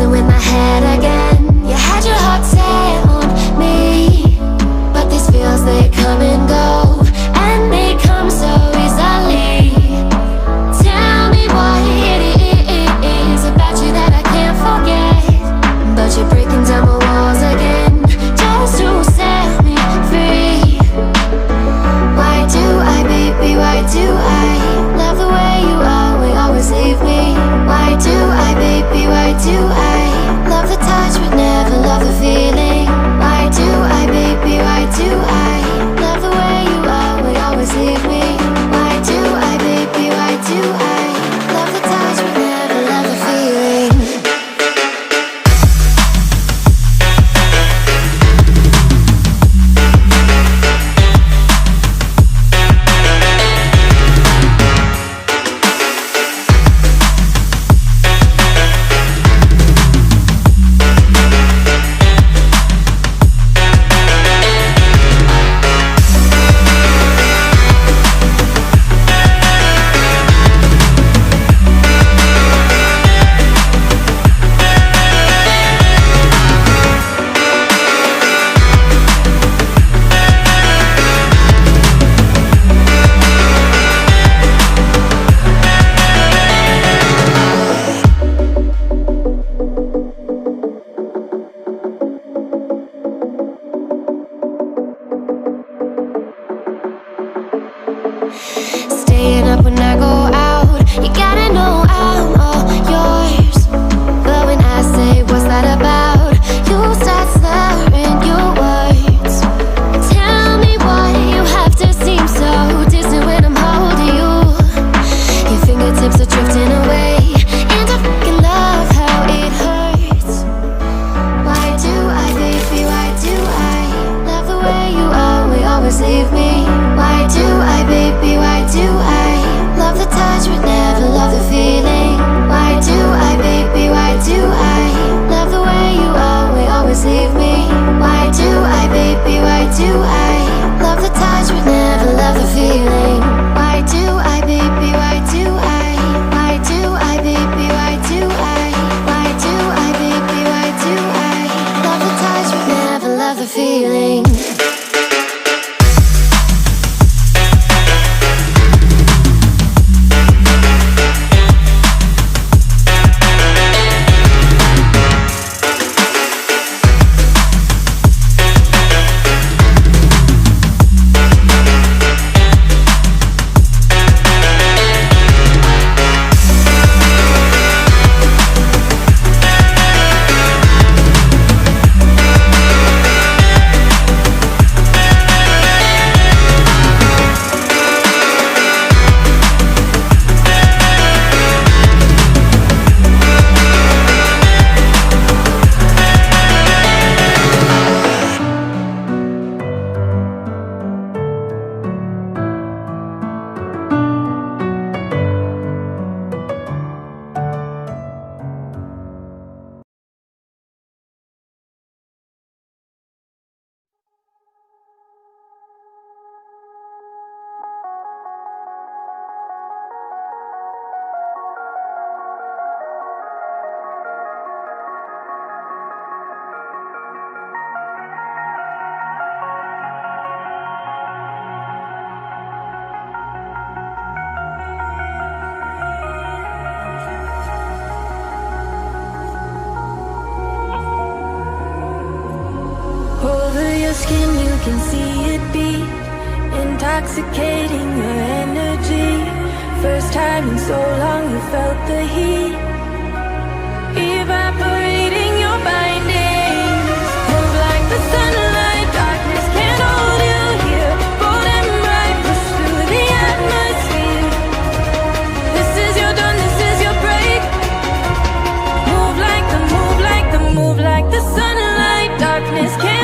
In my head again, you had your heart set on me, but these feels, they come and go, and they come so easily. Tell me what it is about you that I can't forget, but you're breaking down my walls again, just to set me free. Why do I, baby, why do I love the way you always leave me? Why do I, baby, why do I love the touch but never love the feeling? Why do I, baby, why do I love the way you always leave me? Why do I, baby, why do I love the touch but never love the feeling? Staying up when I go out, you gotta know I'm all yours. But when I say what's that about, you start slurring your words. Tell me why you have to seem so distant when I'm holding you. Your fingertips are drifting away, and I fucking love how it hurts. Why do I, baby, why do I love the way you always leave me? Why do I, baby, why do I love the touch but never love the feeling? Why do I, baby, why do I love the way you always leave me? Why do I, baby, why do I love the touch but never love the feeling? Why do I, baby, why do I? Why do I, baby, why do I? Why do I, baby, why do I love the touch but never love the feeling? skin, you can see it beat, intoxicating your energy. First time in so long you felt the heat, evaporating your bindings. Move like the sunlight, darkness can't hold you here. Bold and bright, push through the atmosphere. This is your dawn, this is your break. Move like the darkness can